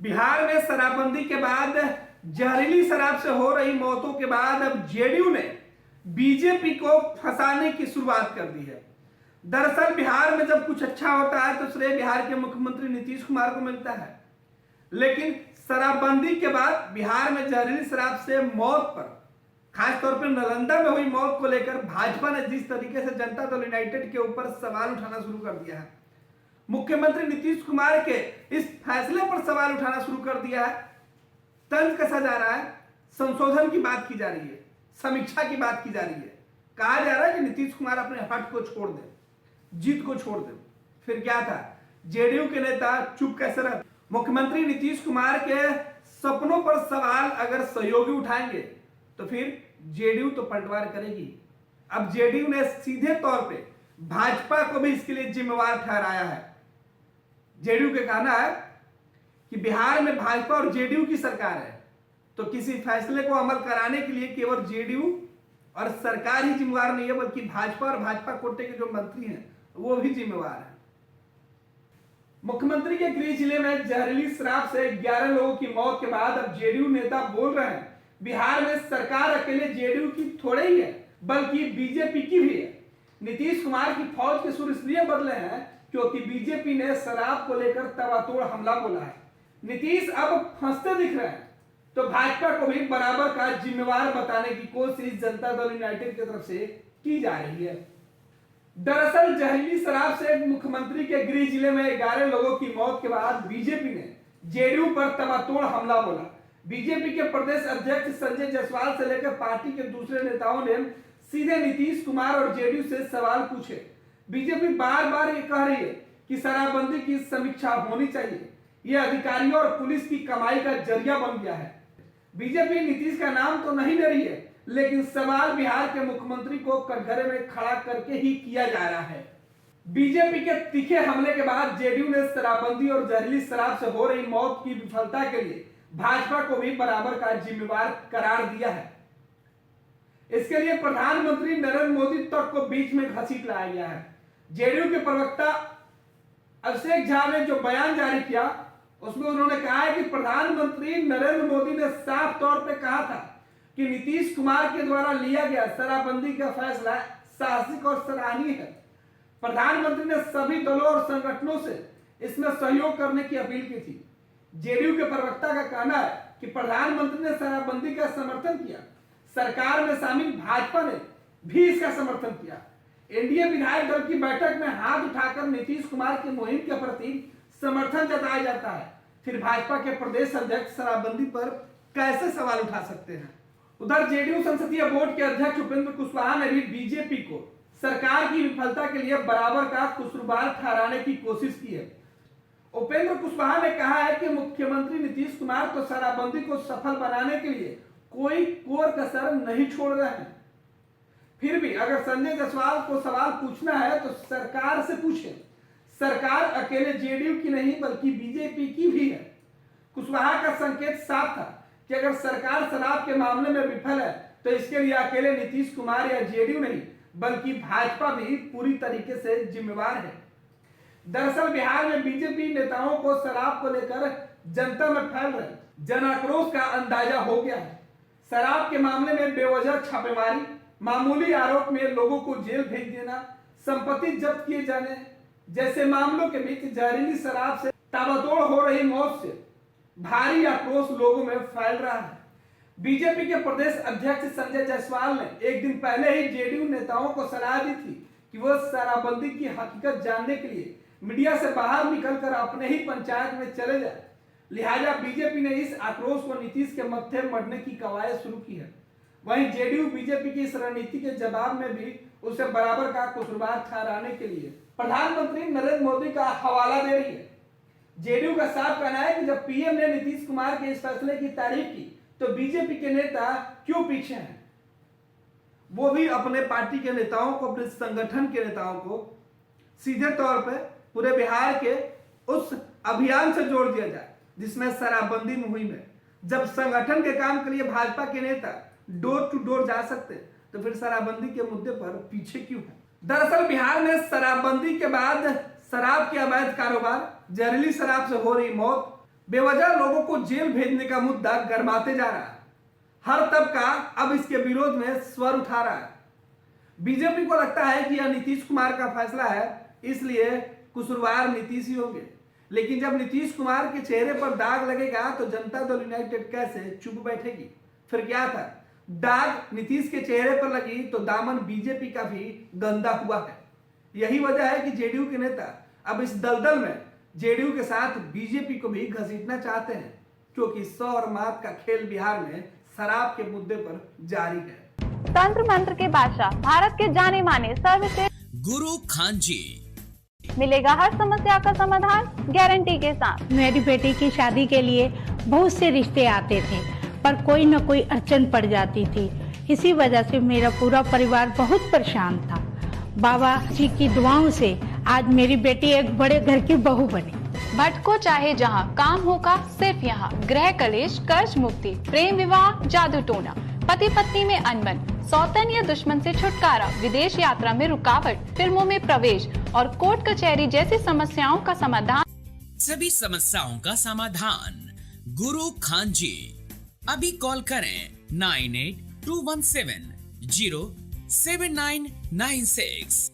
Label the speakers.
Speaker 1: बिहार में शराबबंदी के बाद जहरीली शराब से हो रही मौतों के बाद अब जेडीयू ने बीजेपी को फंसाने की शुरुआत कर दी है। दरअसल बिहार में जब कुछ अच्छा होता है तो श्रेय बिहार के मुख्यमंत्री नीतीश कुमार को मिलता है, लेकिन शराबबंदी के बाद बिहार में जहरीली शराब से मौत पर, खासतौर पर नालंदा में हुई मौत को लेकर भाजपा ने जिस तरीके से जनता दल यूनाइटेड के ऊपर सवाल उठाना शुरू कर दिया है, मुख्यमंत्री नीतीश कुमार के इस फैसले पर सवाल उठाना शुरू कर दिया है। तंज कसा जा रहा है, संशोधन की बात की जा रही है, समीक्षा की बात की जा रही है। कहा जा रहा है कि नीतीश कुमार अपने हट को छोड़ दे, जीत को छोड़ दे। फिर क्या था, जेडीयू के नेता चुप कैसे रहे? मुख्यमंत्री नीतीश कुमार के सपनों पर सवाल अगर सहयोगी उठाएंगे तो फिर जेडीयू तो पलटवार करेगी। अब जेडीयू ने सीधे तौर पे भाजपा को भी इसके लिए जिम्मेवार ठहराया है। जेडीयू का कहना है कि बिहार में भाजपा और जेडीयू की सरकार है, तो किसी फैसले को अमल कराने के लिए केवल जेडीयू और सरकार ही जिम्मेवार नहीं है, बल्कि भाजपा और भाजपा कोटे के जो मंत्री हैं वो भी जिम्मेवार है। मुख्यमंत्री के गृह जिले में जहरीली शराब से 11 लोगों की मौत के बाद अब जेडीयू नेता बोल रहे हैं बिहार में सरकार अकेले जेडीयू की थोड़े ही है, बल्कि बीजेपी की भी है। नीतीश कुमार की फौज के सुर इसलिए बदले हैं क्योंकि बीजेपी ने शराब को लेकर तबातोड़ हमला बोला है। नीतीश अब फंसते दिख रहे हैं, तो भाजपा को भी बराबर का जिम्मेवार बताने की कोशिश जनता दल यूनाइटेड की तरफ से की जा रही है। दरअसल जहरीली शराब से मुख्यमंत्री के गृह जिले में 11 लोगों की मौत के बाद बीजेपी ने जेडीयू पर तबातोड़ हमला बोला। बीजेपी के प्रदेश अध्यक्ष संजय जायसवाल से लेकर पार्टी के दूसरे नेताओं ने सीधे नीतीश कुमार और जेडीयू से सवाल पूछे। बीजेपी बार बार ये कह रही है कि शराबबंदी की समीक्षा होनी चाहिए, यह अधिकारियों और पुलिस की कमाई का जरिया बन गया है। बीजेपी नीतीश का नाम तो नहीं ले रही है, लेकिन सवाल बिहार के मुख्यमंत्री को कटघरे में खड़ा करके ही किया जा रहा है। बीजेपी के तीखे हमले के बाद जेडीयू ने शराबबंदी और जहरीली शराब से हो रही मौत की विफलता के लिए भाजपा को भी बराबर का जिम्मेवार करार दिया है। इसके लिए प्रधानमंत्री नरेंद्र मोदी तक को बीच में घसीट लाया गया है। जेडीयू के प्रवक्ता अभिषेक झा ने जो बयान जारी किया उसमें उन्होंने कहा है कि प्रधानमंत्री नरेंद्र मोदी ने साफ तौर पे कहा था कि नीतीश कुमार के द्वारा लिया गया शराबबंदी का फैसला साहसिक और सराहनीय है। प्रधानमंत्री ने सभी दलों और संगठनों से इसमें सहयोग करने की अपील की थी। जेडीयू के प्रवक्ता का कहना है कि प्रधानमंत्री ने शराबबंदी का समर्थन किया, सरकार में शामिल भाजपा ने भी इसका समर्थन किया। एनडीए विधायक दल की बैठक में हाथ उठाकर नीतीश कुमार की मुहिम के प्रति समर्थन जताया जाता है, फिर भाजपा के प्रदेश अध्यक्ष शराबबंदी पर कैसे सवाल उठा सकते हैं? उधर जेडीयू संसदीय बोर्ड के अध्यक्ष उपेंद्र कुशवाहा ने भी बीजेपी को सरकार की विफलता के लिए बराबर का कसूरवार ठहराने की कोशिश की है। उपेंद्र कुशवाहा ने कहा है कि मुख्यमंत्री नीतीश कुमार तो शराबबंदी को सफल बनाने के लिए कोई कोर कसर नहीं छोड़ रहे हैं। फिर भी अगर संजय जायसवाल को सवाल पूछना है तो सरकार से पूछे। सरकार अकेले जेडीयू की नहीं बल्कि बीजेपी की भी है। कुशवाहा का संकेत साफ था कि अगर सरकार शराब के मामले में विफल है तो इसके लिए अकेले नीतीश कुमार या जेडीयू नहीं बल्कि भाजपा भी पूरी तरीके से जिम्मेवार है। दरअसल बिहार में बीजेपी नेताओं को शराब को लेकर जनता में फैल रहे जन आक्रोश का अंदाजा हो गया है। शराब के मामले में बेवजह छापेमारी, मामूली आरोप में लोगों को जेल भेज देना, संपत्ति जब्त किए जाने जैसे मामलों के बीच जहरीली शराब से ताबड़तोड़ हो रही मौत से भारी आक्रोश लोगों में फैल रहा है। बीजेपी के प्रदेश अध्यक्ष संजय जायसवाल ने एक दिन पहले ही जेडीयू नेताओं को सलाह दी थी कि वह शराबबंदी की हकीकत जानने के लिए मीडिया से बाहर निकलकर अपने ही पंचायत में चले जाए। लिहाजा बीजेपी ने इस आक्रोश को नीतीश के मत्थे मढ़ने की कवायद शुरू की है। वहीं जेडीयू बीजेपी की इस रणनीति के जवाब में भी उसे बराबर का कसूरवार ठहराने के लिए प्रधानमंत्री नरेंद्र मोदी का हवाला दे रही है। जेडीयू का साफ कहना है कि जब पीएम ने नीतीश कुमार के इस फैसले की तारीफ की तो बीजेपी के नेता क्यों पीछे हैं? वो भी अपने पार्टी के नेताओं को, अपने संगठन के नेताओं को सीधे तौर पे पूरे बिहार के उस अभियान से जोड़ दिया जाए जिसमें शराबबंदी मुहिम है। जब संगठन के काम के लिए भाजपा के नेता डोर टू डोर जा सकते तो फिर शराबबंदी के मुद्दे पर पीछे क्यों है? दरअसल बिहार में शराबबंदी के बाद शराब के अवैध कारोबार, जहरीली शराब से हो रही मौत, बेवजह लोगों को जेल भेजने का मुद्दा गरमाते जा रहा है। हर तबका अब इसके विरोध में स्वर उठा रहा है। बीजेपी को लगता है कि यह नीतीश कुमार का फैसला है, इसलिए कसूरवार नीतीश ही होंगे। लेकिन जब नीतीश कुमार के चेहरे पर दाग लगेगा तो जनता दल यूनाइटेड कैसे चुप बैठेगी? फिर क्या था, दाग नीतीश के चेहरे पर लगी तो दामन बीजेपी का भी गंदा हुआ है। यही वजह है कि जेडीयू के नेता अब इस दलदल में जेडीयू के साथ बीजेपी को भी घसीटना चाहते हैं, क्योंकि 100 और मात का खेल बिहार में शराब के मुद्दे पर जारी है।
Speaker 2: तंत्र मंत्र के बादशाह, भारत के जाने माने सर्वश्रेष्ठ
Speaker 3: गुरु खान जी,
Speaker 2: मिलेगा हर समस्या का समाधान गारंटी के साथ।
Speaker 4: मेरी बेटी की शादी के लिए बहुत से रिश्ते आते थे, पर कोई न कोई अड़चन पड़ जाती थी। इसी वजह से मेरा पूरा परिवार बहुत परेशान था। बाबा जी की दुआओं से आज मेरी बेटी एक बड़े घर की बहू बनी।
Speaker 2: भटको चाहे जहां, काम होगा सिर्फ यहाँ। गृह कलेश, कर्ज मुक्ति, प्रेम विवाह, जादू टोना, पति पत्नी में अनबन, सौतन या दुश्मन से छुटकारा, विदेश यात्रा में रुकावट, फिल्मों में प्रवेश और कोर्ट कचहरी जैसी समस्याओं का समाधान।
Speaker 3: सभी समस्याओं का समाधान गुरु खान जी। अभी कॉल करें 9821707996।